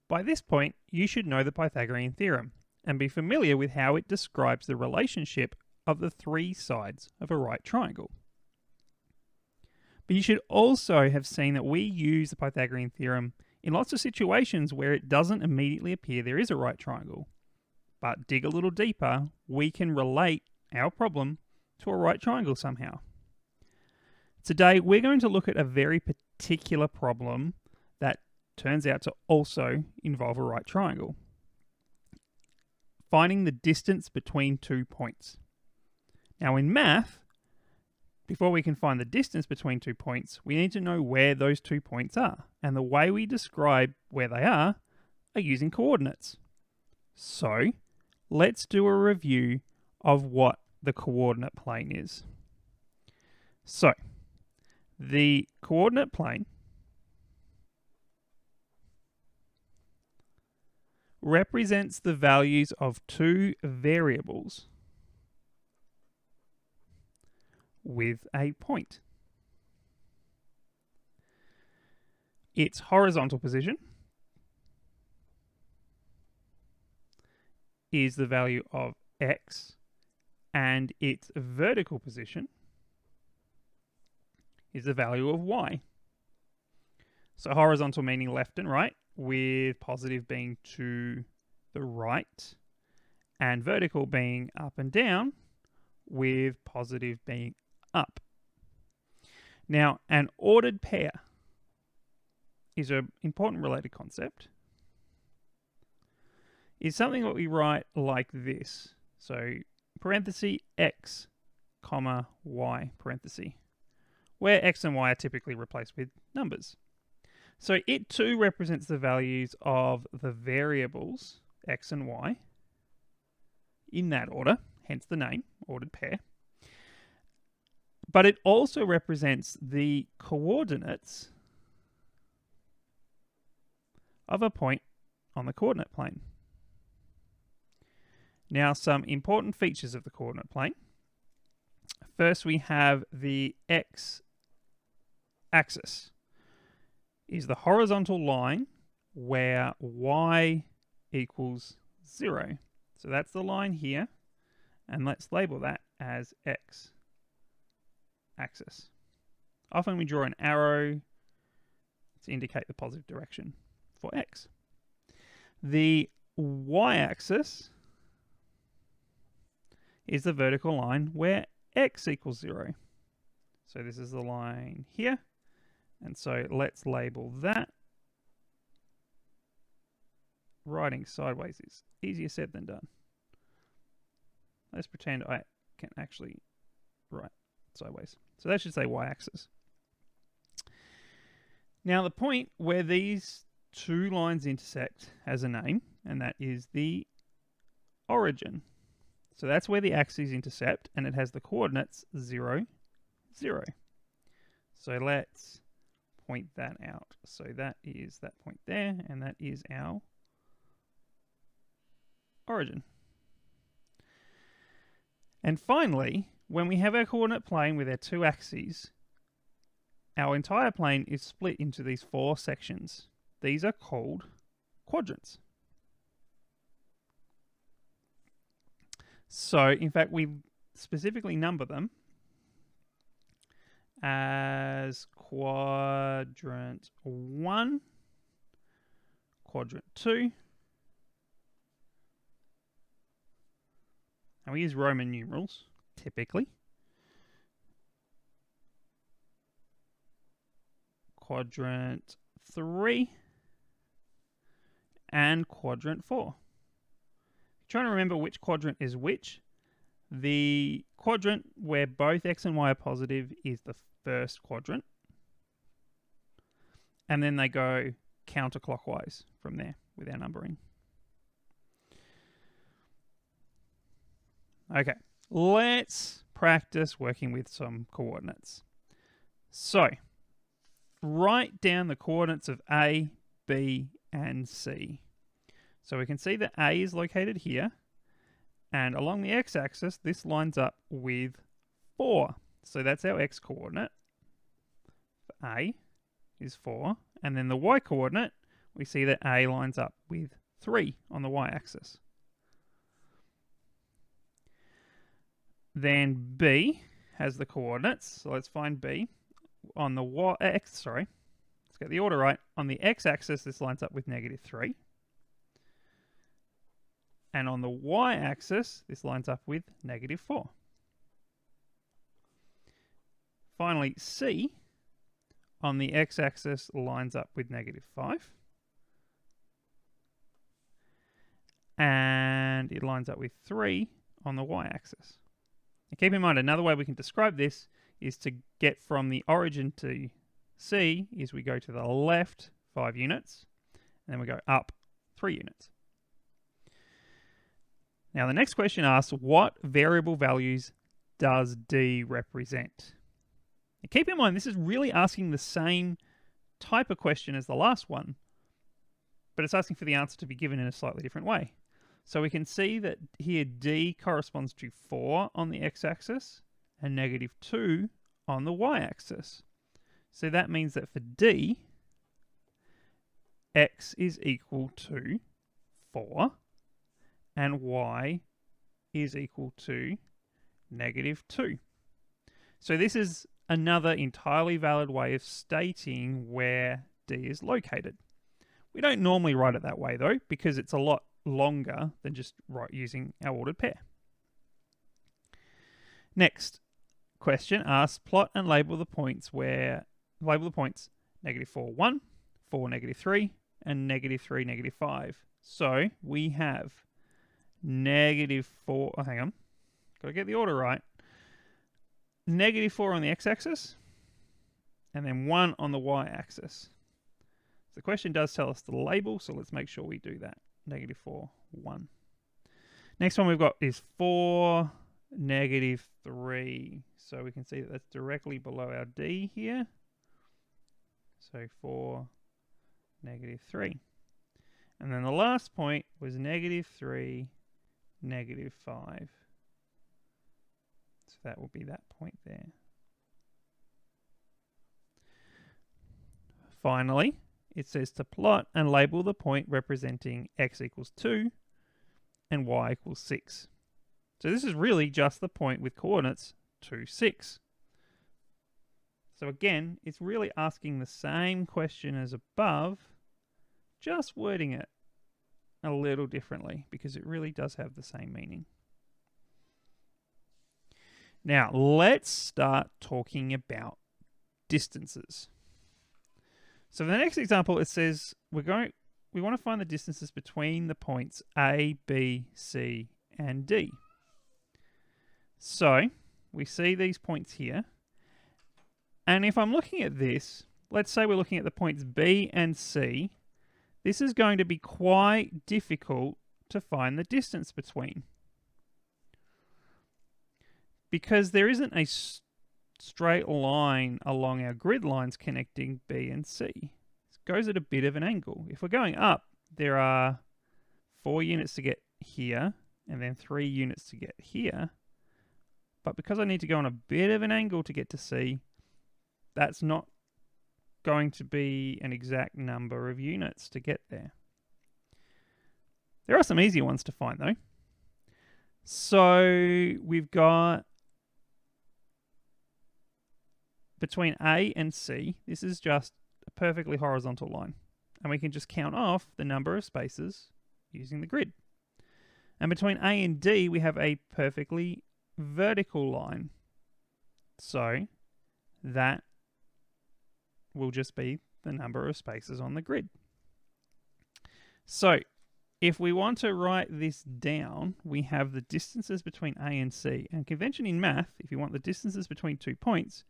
By this point, you should know the Pythagorean theorem and be familiar with how it describes the relationship of the three sides of a right triangle. But you should also have seen that we use the Pythagorean theorem in lots of situations where it doesn't immediately appear there is a right triangle. But dig a little deeper, we can relate our problem to a right triangle somehow. Today, we're going to look at a very particular problem that turns out to also involve a right triangle. Finding the distance between 2 points. Now in math, before we can find the distance between 2 points, we need to know where those 2 points are. And the way we describe where they are using coordinates. So, let's do a review of what the coordinate plane is. So, the coordinate plane represents the values of two variables with a point. Its horizontal position is the value of x, and its vertical position is the value of y. So horizontal meaning left and right, with positive being to the right, and vertical being up and down, with positive being up. Now, an ordered pair is an important related concept. Is something that we write like this. So, parenthesis x, comma, y, parenthesis, where x and y are typically replaced with numbers. So it too represents the values of the variables x and y in that order, hence the name, ordered pair. But it also represents the coordinates of a point on the coordinate plane. Now, some important features of the coordinate plane. First, we have the x-axis is the horizontal line where y equals 0. So that's the line here, and let's label that as x-axis. Often we draw an arrow to indicate the positive direction for x. The y-axis is the vertical line where x equals 0. So this is the line here. And so let's label that. Writing sideways is easier said than done. Let's pretend I can actually write sideways. So that should say y-axis. Now the point where these two lines intersect has a name, and that is the origin. So that's where the axes intercept, and it has the coordinates 0, 0. So let's point that out. So that is that point there, and that is our origin. And finally, when we have our coordinate plane with our two axes, our entire plane is split into these 4 sections. These are called quadrants. So, in fact, we specifically number them as quadrant 1, quadrant 2, and we use Roman numerals, typically. Quadrant 3, and quadrant 4. Trying to remember which quadrant is which. The quadrant where both x and y are positive is the first quadrant. And then they go counterclockwise from there with our numbering. Okay, let's practice working with some coordinates. So, write down the coordinates of A, B, and C. So we can see that A is located here, and along the x-axis, this lines up with 4. So that's our x-coordinate. A is 4, and then the y-coordinate, we see that A lines up with 3 on the y-axis. Then B has the coordinates, so let's find B. On the let's get the order right. On the x-axis, this lines up with -3. And on the y-axis, this lines up with -4. Finally, C on the x-axis lines up with -5. And it lines up with 3 on the y-axis. Now keep in mind, another way we can describe this is to get from the origin to C is we go to the left 5 units, and then we go up 3 units. Now the next question asks, what variable values does D represent? Now keep in mind, this is really asking the same type of question as the last one, but it's asking for the answer to be given in a slightly different way. So we can see that here D corresponds to 4 on the x-axis and -2 on the y-axis. So that means that for D, x is equal to 4 and y is equal to -2. So this is another entirely valid way of stating where D is located. We don't normally write it that way though, because it's a lot longer than just using our ordered pair. Next question asks, plot and label the points -4, 1, 4, -3, and -3, -5. So we have -4, hang on, gotta get the order right. -4 on the x-axis, and then 1 on the y-axis. So the question does tell us the label, so let's make sure we do that. -4, 1. Next one we've got is 4, -3. So we can see that that's directly below our D here. So 4, -3. And then the last point was -3, -5. So that will be that point there. Finally, it says to plot and label the point representing x equals 2 and y equals 6. So this is really just the point with coordinates 2, 6. So again, it's really asking the same question as above, just wording it a little differently because it really does have the same meaning. Now, let's start talking about distances. So for the next example, it says we want to find the distances between the points A, B, C, and D. So we see these points here. And if I'm looking at this, let's say we're looking at the points B and C, this is going to be quite difficult to find the distance between. Because there isn't a straight line along our grid lines connecting B and C. It goes at a bit of an angle. If we're going up, there are 4 units to get here and then 3 units to get here. But because I need to go on a bit of an angle to get to C, that's not going to be an exact number of units to get there. There are some easier ones to find though. So we've got between A and C, this is just a perfectly horizontal line. And we can just count off the number of spaces using the grid. And between A and D, we have a perfectly vertical line. So that will just be the number of spaces on the grid. So if we want to write this down, we have the distances between A and C. And convention in math, if you want the distances between 2 points,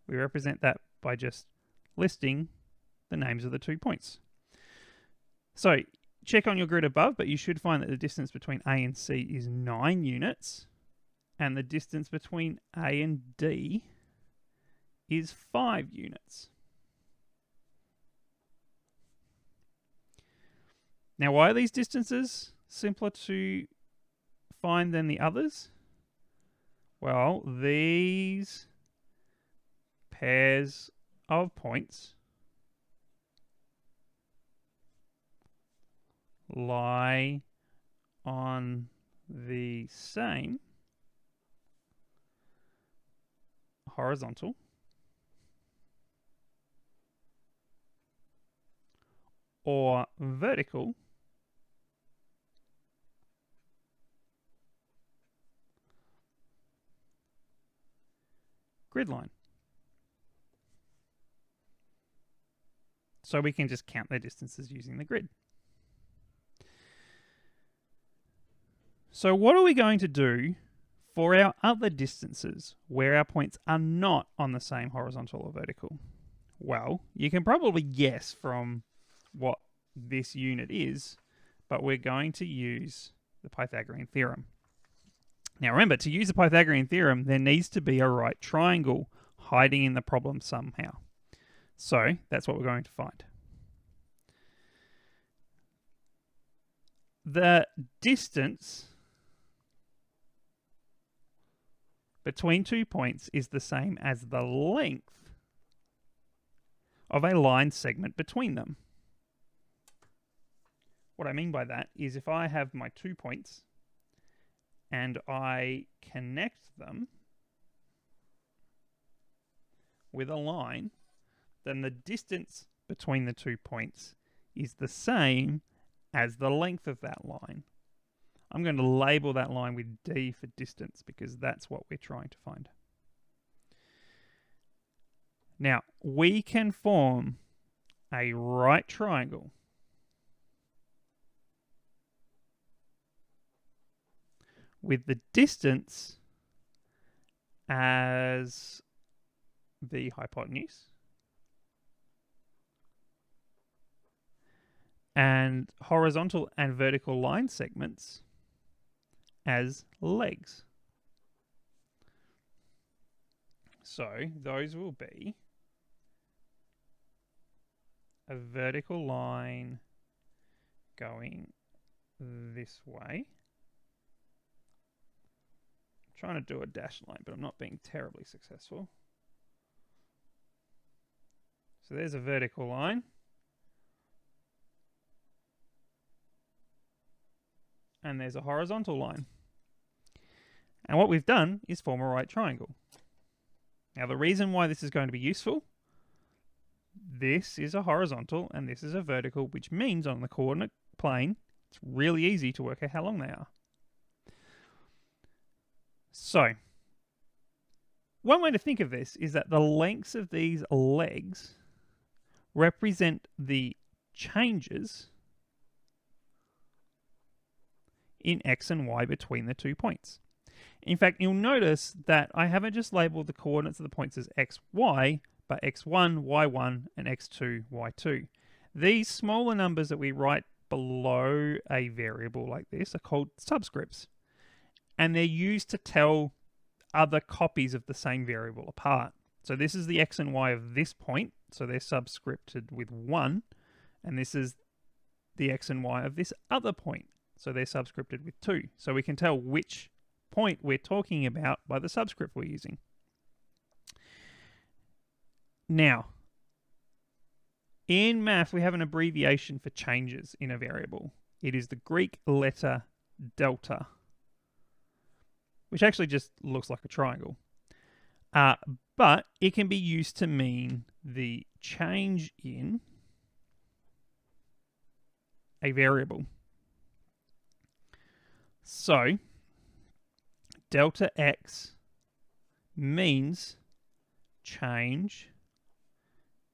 we represent that by just listing the names of the 2 points. So check on your grid above, but you should find that the distance between A and C is 9 units. And the distance between A and D is 5 units. Now, why are these distances simpler to find than the others? Well, these pairs of points lie on the same horizontal or vertical grid line. So we can just count their distances using the grid. So what are we going to do for our other distances where our points are not on the same horizontal or vertical? Well, you can probably guess from what this unit is, but we're going to use the Pythagorean theorem. Now remember, to use the Pythagorean theorem, there needs to be a right triangle hiding in the problem somehow. So that's what we're going to find. The distance between 2 points is the same as the length of a line segment between them. What I mean by that is if I have my 2 points and I connect them with a line, then the distance between the 2 points is the same as the length of that line. I'm going to label that line with D for distance because that's what we're trying to find. Now, we can form a right triangle with the distance as the hypotenuse and horizontal and vertical line segments as legs. So those will be a vertical line going this way. I'm trying to do a dashed line, but I'm not being terribly successful. So there's a vertical line. And there's a horizontal line. And what we've done is form a right triangle. Now the reason why this is going to be useful, this is a horizontal and this is a vertical, which means on the coordinate plane, it's really easy to work out how long they are. So, one way to think of this is that the lengths of these legs represent the changes in x and y between the 2 points. In fact, you'll notice that I haven't just labeled the coordinates of the points as x, y, but x1, y1, and x2, y2. These smaller numbers that we write below a variable like this are called subscripts. And they're used to tell other copies of the same variable apart. So this is the x and y of this point, so they're subscripted with 1, and this is the x and y of this other point, so they're subscripted with 2. So we can tell which point we're talking about by the subscript we're using. Now, in math, we have an abbreviation for changes in a variable. It is the Greek letter delta, which actually just looks like a triangle. But it can be used to mean the change in a variable. So, delta x means change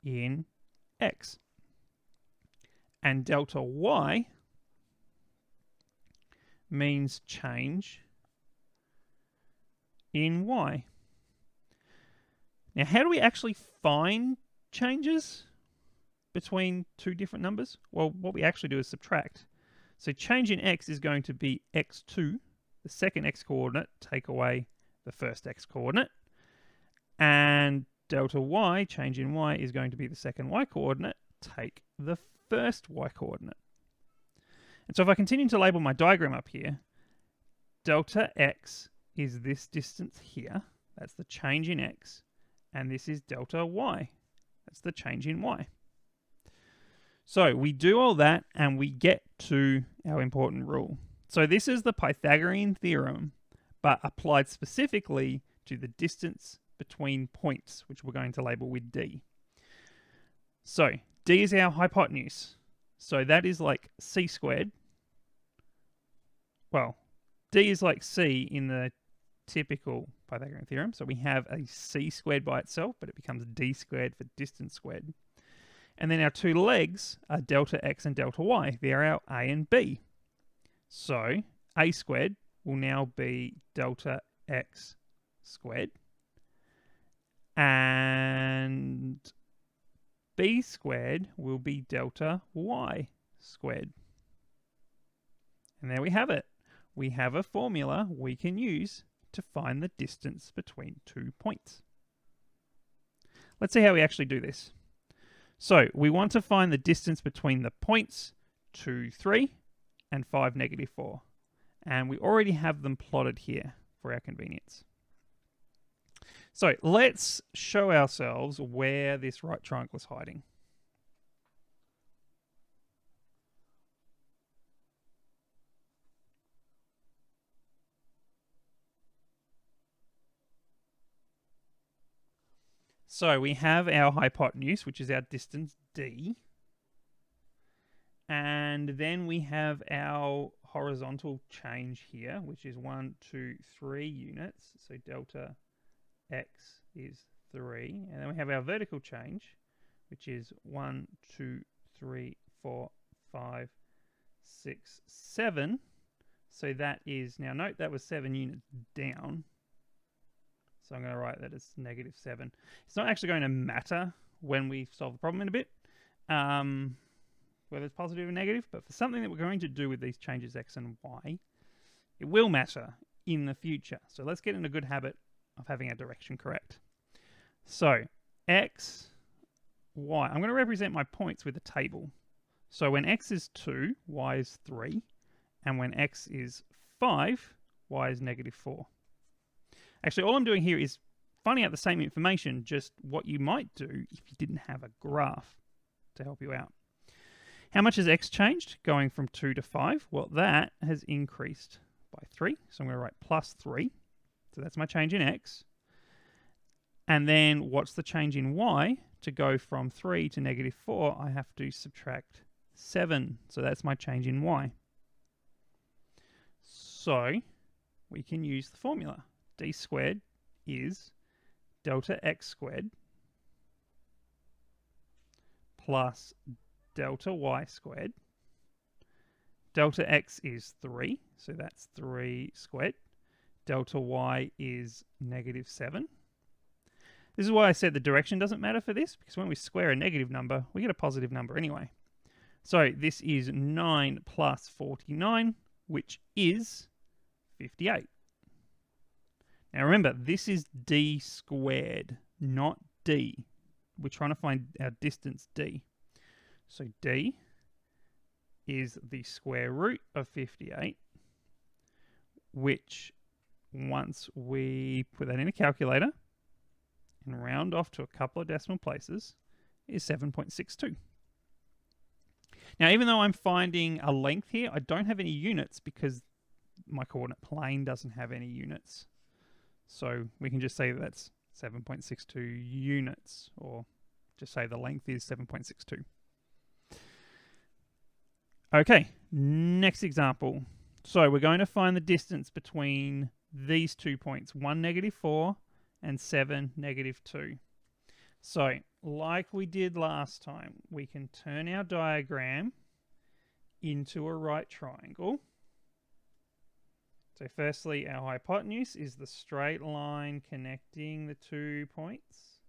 in x. And delta y means change in y. Now, how do we actually find changes between two different numbers? Well, what we actually do is subtract. So change in x is going to be x2, the second x coordinate, take away the first x coordinate. And delta y, change in y, is going to be the second y coordinate, take the first y coordinate. And so if I continue to label my diagram up here, delta x is this distance here, that's the change in x, and this is delta y, that's the change in y. So we do all that and we get to our important rule. So this is the Pythagorean theorem, but applied specifically to the distance between points, which we're going to label with D. So D is our hypotenuse. So that is like C squared. Well, D is like C in the typical Pythagorean theorem. So we have a C squared by itself, but it becomes D squared for distance squared. And then our two legs are delta x and delta y. They're our A and B. So A squared will now be delta x squared. And B squared will be delta y squared. And there we have it. We have a formula we can use to find the distance between 2 points. Let's see how we actually do this. So we want to find the distance between the points 2, 3 and 5, negative 4. And we already have them plotted here for our convenience. So let's show ourselves where this right triangle is hiding. So we have our hypotenuse, which is our distance D. And then we have our horizontal change here, which is 1, 2, 3 units. So delta x is 3. And then we have our vertical change, which is 1, 2, 3, 4, 5, 6, 7. So that is, now note that was 7 units down. So I'm going to write that as negative 7. It's not actually going to matter when we solve the problem in a bit, whether it's positive or negative, but for something that we're going to do with these changes x and y, it will matter in the future. So let's get in a good habit of having our direction correct. So x, y, I'm going to represent my points with a table. So when x is 2, y is 3, and when x is 5, y is negative 4. Actually, all I'm doing here is finding out the same information, just what you might do if you didn't have a graph to help you out. How much has x changed? Going from 2 to 5. Well, that has increased by 3. So I'm going to write plus 3. So that's my change in x. And then what's the change in y? To go from 3 to negative 4, I have to subtract 7. So that's my change in y. So we can use the formula. D squared is delta x squared plus delta y squared. Delta x is 3, so that's 3 squared. Delta y is negative 7. This is why I said the direction doesn't matter for this, because when we square a negative number, we get a positive number anyway. So this is 9 plus 49, which is 58. Now remember, this is d squared, not d. We're trying to find our distance d. So d is the square root of 58, which once we put that in a calculator and round off to a couple of decimal places, is 7.62. Now, even though I'm finding a length here, I don't have any units because my coordinate plane doesn't have any units. So we can just say that's 7.62 units, or just say the length is 7.62. Okay, next example. So we're going to find the distance between these 2 points, 1, negative 4, and 7, negative 2. So, like we did last time, we can turn our diagram into a right triangle. So firstly, our hypotenuse is the straight line connecting the 2 points,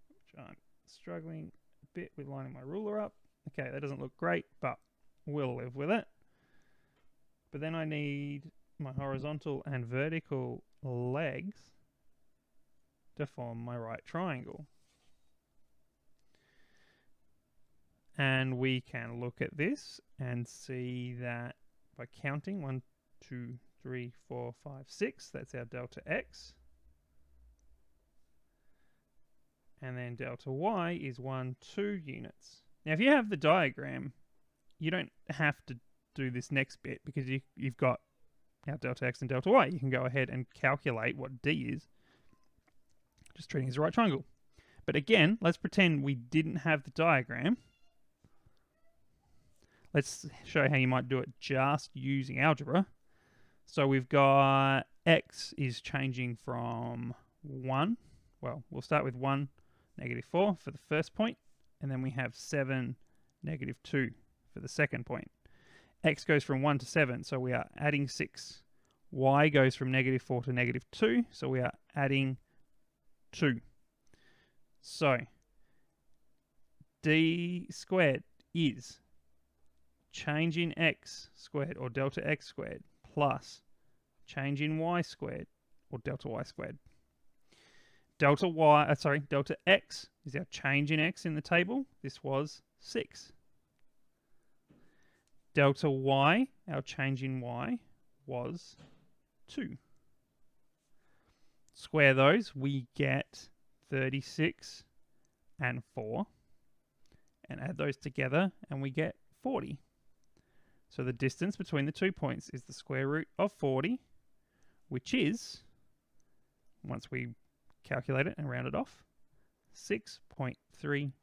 which I'm struggling a bit with lining my ruler up. Okay, that doesn't look great, but we'll live with it. But then I need my horizontal and vertical legs to form my right triangle. And we can look at this and see that by counting 1, 2, 3, 4, 5, 6, that's our delta x. And then delta y is 1, 2 units. Now, if you have the diagram, you don't have to do this next bit because you've got our delta x and delta y. You can go ahead and calculate what d is, just treating it as a right triangle. But again, let's pretend we didn't have the diagram. Let's show how you might do it just using algebra. So we've got x is changing from 1. Well, we'll start with 1, -4 for the first point. And then we have 7, -2 for the second point. X goes from 1 to 7, so we are adding 6. Y goes from -4 to -2, so we are adding 2. So d squared is change in x squared, or delta x squared, plus change in y squared, or delta y squared. Delta x is our change in x in the table. This was 6. Delta y, our change in y, was 2. Square those, we get 36 and 4. And add those together, and we get 40. So the distance between the 2 points is the square root of 40, which is, once we calculate it and round it off, 6.3